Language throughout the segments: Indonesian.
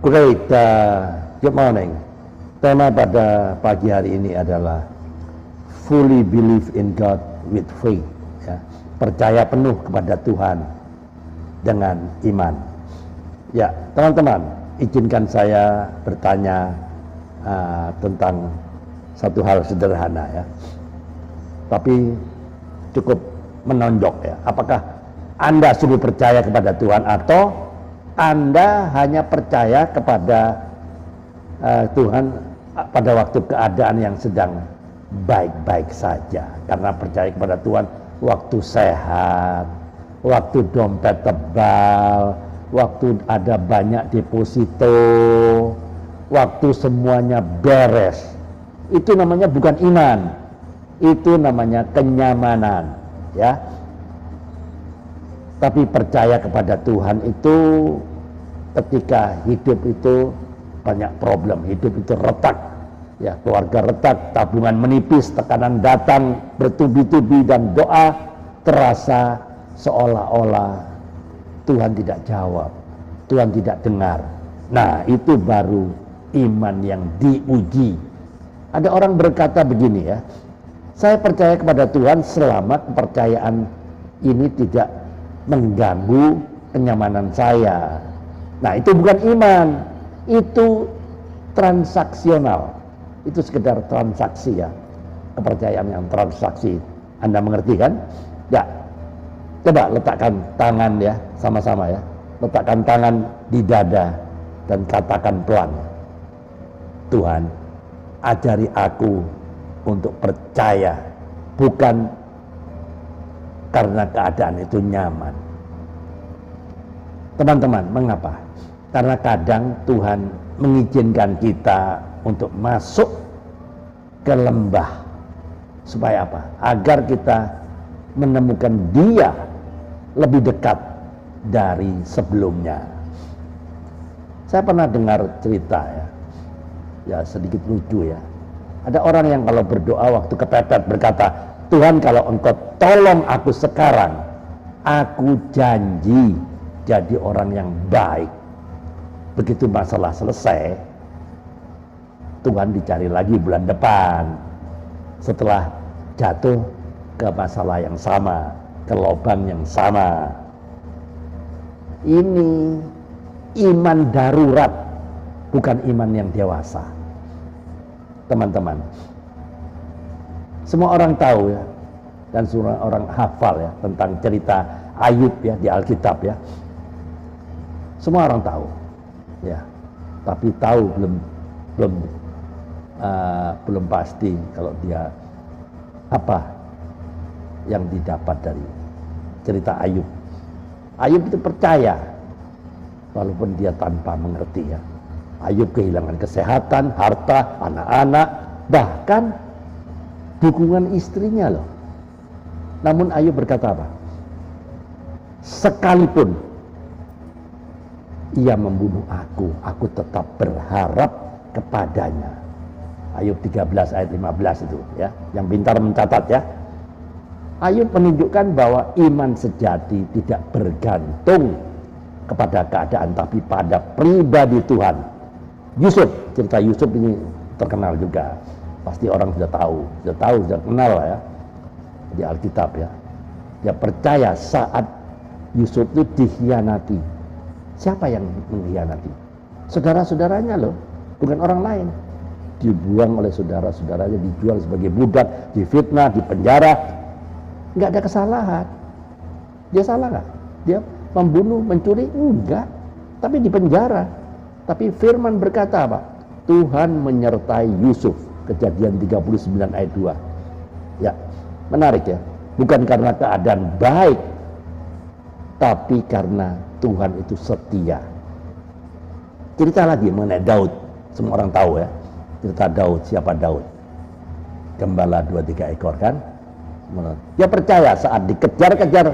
Great, good morning. Tema pada pagi hari ini adalah fully believe in God with faith. Ya. Percaya penuh kepada Tuhan dengan iman. Ya, teman-teman, izinkan saya bertanya tentang satu hal sederhana ya. Tapi cukup menonjok ya. Apakah Anda sungguh percaya kepada Tuhan atau Anda hanya percaya kepada Tuhan pada waktu keadaan yang sedang baik-baik saja? Karena percaya kepada Tuhan waktu sehat, waktu dompet tebal, waktu ada banyak deposito, waktu semuanya beres. Itu namanya bukan iman, itu namanya kenyamanan ya. Tapi percaya kepada Tuhan itu ketika hidup itu banyak problem, hidup itu retak ya, keluarga retak, tabungan menipis, tekanan datang bertubi-tubi, dan doa terasa seolah-olah Tuhan tidak jawab, Tuhan tidak dengar. Nah, itu baru iman yang diuji. Ada orang berkata begini ya, saya percaya kepada Tuhan selama kepercayaan ini tidak mengganggu kenyamanan saya. Nah, itu bukan iman, itu transaksional, itu sekedar transaksi ya, kepercayaan yang transaksi. Anda mengerti kan? Ya, coba letakkan tangan ya, sama-sama ya, letakkan tangan di dada dan katakan pelan, Tuhan, ajari aku untuk percaya, bukan karena keadaan itu nyaman. Teman-teman, mengapa? Karena kadang Tuhan mengizinkan kita untuk masuk ke lembah. Supaya apa? Agar kita menemukan Dia lebih dekat dari sebelumnya. Saya pernah dengar cerita ya sedikit lucu ya. Ada orang yang kalau berdoa waktu kepepet berkata, Tuhan, kalau Engkau tolong aku sekarang, aku janji jadi orang yang baik. Begitu masalah selesai, Tuhan dicari lagi bulan depan. Setelah jatuh ke masalah yang sama, ke lubang yang sama. Ini iman darurat, bukan iman yang dewasa. Teman-teman, semua orang tahu ya, dan semua orang hafal ya tentang cerita Ayub ya di Alkitab ya. Semua orang tahu ya, tapi tahu belum pasti kalau dia apa yang didapat dari cerita Ayub. Ayub itu percaya walaupun dia tanpa mengerti ya. Ayub kehilangan kesehatan, harta, anak-anak, bahkan dukungan istrinya loh. Namun Ayub berkata apa? Sekalipun ia membunuh aku tetap berharap kepadanya. Ayub 13 ayat 15 itu ya, yang pintar mencatat ya. Ayub menunjukkan bahwa iman sejati tidak bergantung kepada keadaan, tapi pada pribadi Tuhan. Yusuf, cerita Yusuf ini terkenal juga. Pasti orang sudah kenal lah ya di Alkitab ya. Dia percaya saat Yusuf itu dikhianati. Siapa yang mengkhianati? Saudara-saudaranya loh, bukan orang lain. Dibuang oleh saudara-saudaranya, dijual sebagai budak, difitnah, dipenjara. Nggak ada kesalahan. Dia salah nggak? Dia membunuh, mencuri? Enggak. Tapi dipenjara. Tapi firman berkata apa? Tuhan menyertai Yusuf. Kejadian 39 ayat 2. Ya, menarik ya. Bukan karena keadaan baik, tapi karena Tuhan itu setia. Cerita lagi mengenai Daud. Semua orang tahu ya. Cerita Daud, siapa Daud? Gembala 2-3 ekor kan? Dia percaya saat dikejar-kejar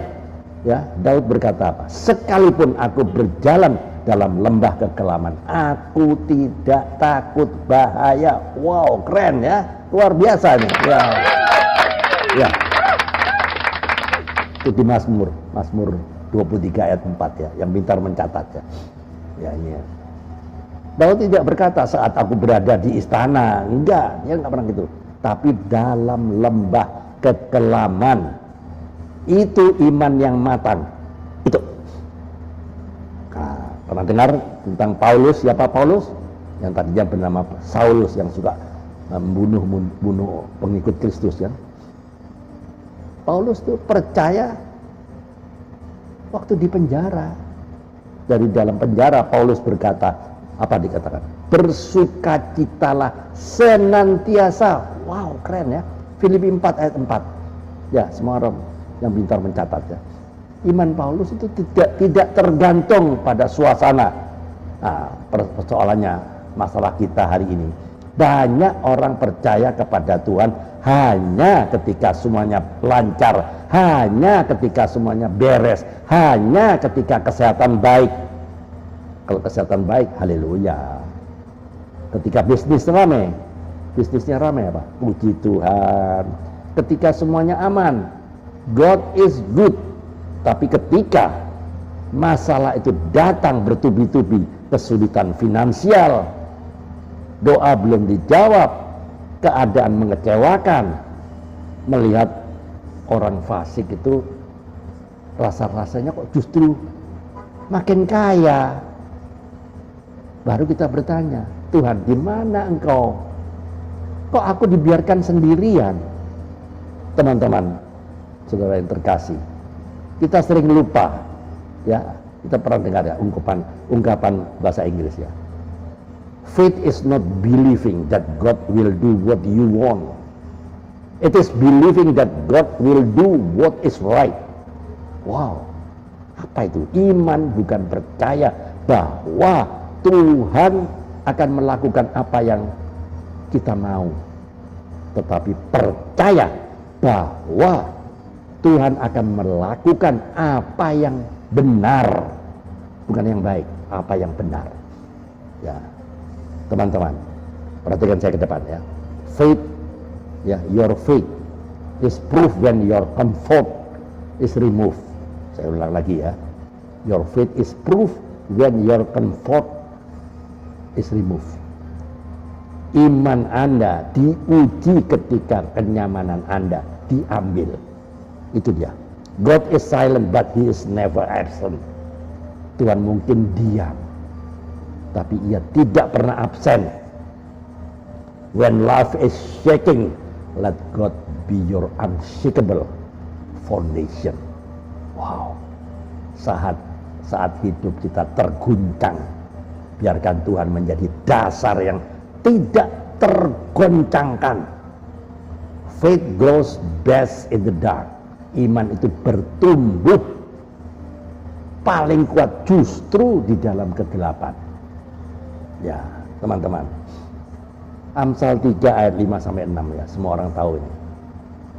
ya, Daud berkata apa? Sekalipun aku berjalan dalam lembah kekelaman, aku tidak takut bahaya. Wow, keren ya, luar biasa nih. Ya. Itu di Mazmur 23 ayat 4 ya, yang pintar mencatat ya. Ya ini ya. Daud tidak berkata saat aku berada di istana, enggak, dia enggak pernah gitu. Tapi dalam lembah kekelaman, itu iman yang matang. Itu. Nah, pernah dengar tentang Paulus? Siapa Paulus? Yang tadinya bernama Saulus, yang suka membunuh pengikut Kristus kan. Paulus itu percaya waktu di penjara. Dari dalam penjara Paulus berkata, apa dikatakan? Bersukacitalah senantiasa. Wow, keren ya. Filipi 4 ayat 4. Ya, semua orang yang pintar mencatat ya. Iman Paulus itu tidak tergantung pada suasana. Nah, persoalannya masalah kita hari ini. Banyak orang percaya kepada Tuhan hanya ketika semuanya lancar, hanya ketika semuanya beres, hanya ketika kesehatan baik. Kalau kesehatan baik, haleluya. Ketika bisnisnya ramai apa? Puji Tuhan. Ketika semuanya aman, God is good. Tapi ketika masalah itu datang bertubi-tubi, kesulitan finansial, doa belum dijawab, keadaan mengecewakan, melihat orang fasik itu rasa-rasanya kok justru makin kaya. Baru kita bertanya, Tuhan, di mana Engkau? Kok aku dibiarkan sendirian? Teman-teman, saudara yang terkasih, kita sering lupa, ya, kita pernah dengar ya ungkapan bahasa Inggris ya. Faith is not believing that God will do what you want. It is believing that God will do what is right. Wow, apa itu? Iman bukan percaya bahwa Tuhan akan melakukan apa yang kita mau, tetapi percaya bahwa Tuhan akan melakukan apa yang benar, bukan yang baik, apa yang benar. Ya, teman-teman, perhatikan saya ke depan ya. Faith, ya, your faith is proof when your comfort is removed. Saya ulang lagi ya. Your faith is proof when your comfort is removed. Iman Anda diuji ketika kenyamanan Anda diambil. Itu dia. God is silent but he is never absent. Tuhan mungkin diam, tapi ia tidak pernah absen. When life is shaking, let God be your unshakable foundation. Wow. Saat hidup kita terguncang, biarkan Tuhan menjadi dasar yang tidak tergoncangkan. Faith grows best in the dark. Iman itu bertumbuh paling kuat justru di dalam kegelapan. Ya, teman-teman. Amsal 3 ayat 5 sampai 6 ya, semua orang tahu ini.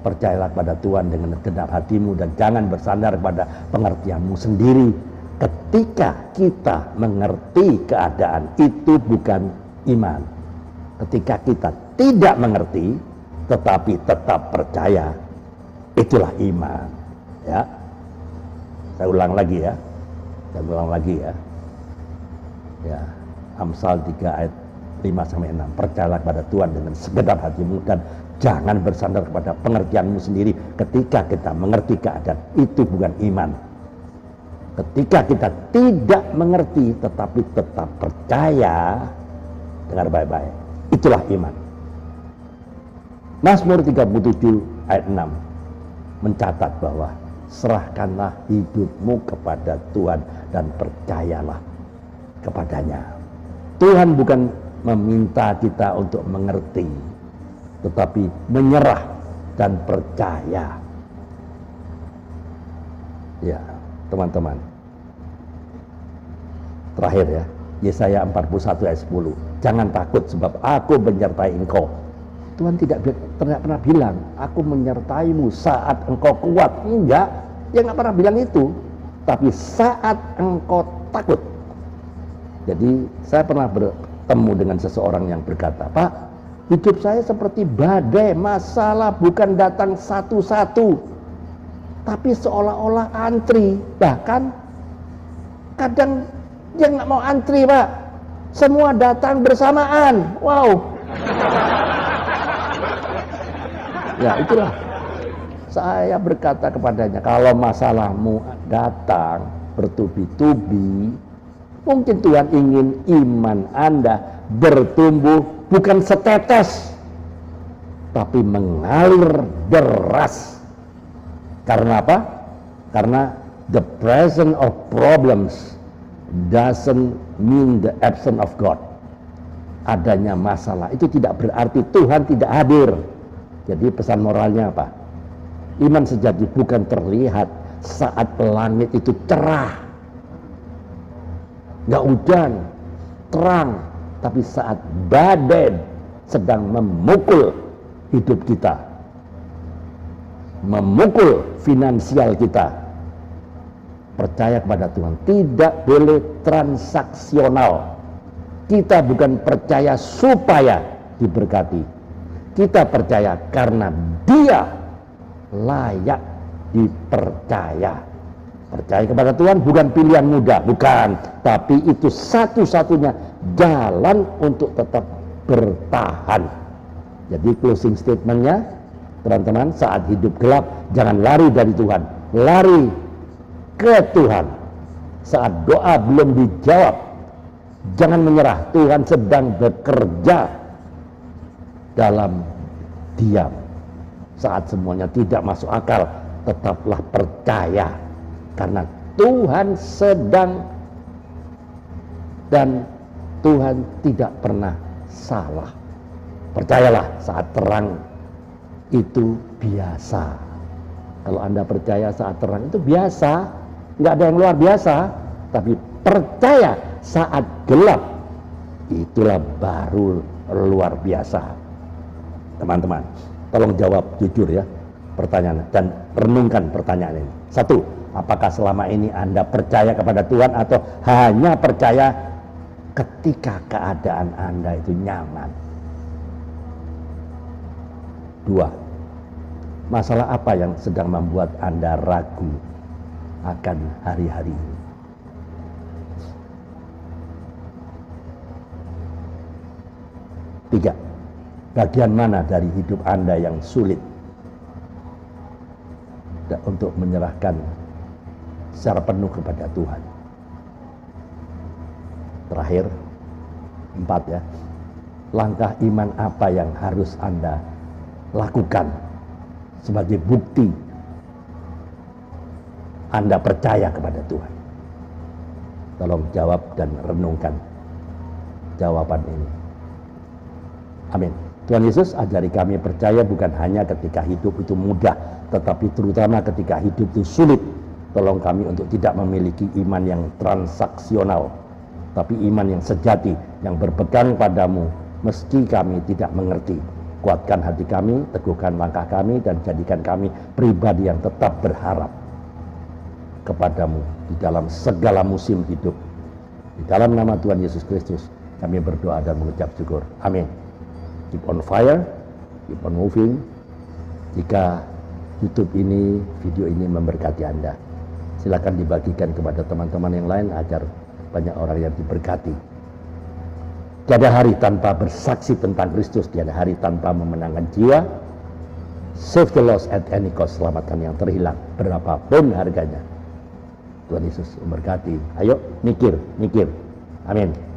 Percayalah pada Tuhan dengan segenap hatimu dan jangan bersandar pada pengertianmu sendiri. Ketika kita mengerti keadaan, itu bukan iman. Ketika kita tidak mengerti tetapi tetap percaya, itulah iman. Ya, saya ulang lagi ya. Ya, Amsal 3 ayat 5 sampai 6. Percayalah kepada Tuhan dengan segenap hatimu dan jangan bersandar kepada pengertianmu sendiri. Ketika kita mengerti keadaan, itu bukan iman. Ketika kita tidak mengerti tetapi tetap percaya, dengar baik-baik, itulah iman. Mazmur 37 ayat 6 mencatat bahwa serahkanlah hidupmu kepada Tuhan dan percayalah kepadanya. Tuhan bukan meminta kita untuk mengerti, tetapi menyerah dan percaya. Ya, teman-teman. Terakhir ya, Yesaya 41 ayat 10. Jangan takut sebab aku menyertai engkau. Tuhan tidak pernah bilang, aku menyertaimu saat engkau kuat. Enggak, dia nggak pernah bilang itu. Tapi saat engkau takut. Jadi saya pernah bertemu dengan seseorang yang berkata, Pak, hidup saya seperti badai, masalah bukan datang satu-satu, tapi seolah-olah antri. Bahkan kadang dia nggak mau antri, Pak. Semua datang bersamaan. Wow. Ya itulah. Saya berkata kepadanya, kalau masalahmu datang bertubi-tubi, mungkin Tuhan ingin iman Anda bertumbuh bukan setetes, tapi mengalir deras. Karena apa? Karena the presence of problems doesn't mean the absence of God. Adanya masalah itu tidak berarti Tuhan tidak hadir. Jadi pesan moralnya apa? Iman sejati bukan terlihat saat langit itu cerah, nggak hujan, terang, tapi saat badai sedang memukul hidup kita, memukul finansial kita. Percaya kepada Tuhan, tidak boleh transaksional. Kita bukan percaya supaya diberkati, kita percaya karena Dia layak dipercaya. Percaya kepada Tuhan bukan pilihan mudah, bukan, tapi itu satu-satunya jalan untuk tetap bertahan. Jadi closing statementnya, teman-teman, saat hidup gelap jangan lari dari Tuhan, lari ke Tuhan. Saat doa belum dijawab, jangan menyerah, Tuhan sedang bekerja dalam diam. Saat semuanya tidak masuk akal, tetaplah percaya, karena Tuhan sedang, dan Tuhan tidak pernah salah. Percayalah, saat terang itu biasa. Kalau Anda percaya saat terang itu biasa, nggak ada yang luar biasa. Tapi percaya saat gelap, itulah baru luar biasa. Teman-teman, tolong jawab jujur ya pertanyaan, dan renungkan pertanyaan ini. 1. Apakah selama ini Anda percaya kepada Tuhan atau hanya percaya ketika keadaan Anda itu nyaman? 2. Masalah apa yang sedang membuat Anda ragu akan hari-hari ini? 3. Bagian mana dari hidup Anda yang sulit untuk menyerahkan secara penuh kepada Tuhan? Terakhir, 4 ya. Langkah iman apa yang harus Anda lakukan sebagai bukti Anda percaya kepada Tuhan? Tolong jawab dan renungkan jawaban ini. Amin. Tuhan Yesus ajari kami percaya bukan hanya ketika hidup itu mudah, tetapi terutama ketika hidup itu sulit. Tolong kami untuk tidak memiliki iman yang transaksional, tapi iman yang sejati, yang berpegang padamu meski kami tidak mengerti. Kuatkan hati kami, teguhkan langkah kami, dan jadikan kami pribadi yang tetap berharap kepadamu di dalam segala musim hidup. Di dalam nama Tuhan Yesus Kristus kami berdoa dan mengucap syukur. Amin. Keep on fire, keep on moving. Jika YouTube ini, video ini memberkati Anda, silakan dibagikan kepada teman-teman yang lain agar banyak orang yang diberkati. Tiada hari tanpa bersaksi tentang Kristus, tiada hari tanpa memenangkan jiwa. Save the lost at any cost, selamatkan yang terhilang berapapun harganya. Tuhan Yesus memberkati. Ayo mikir. Amin.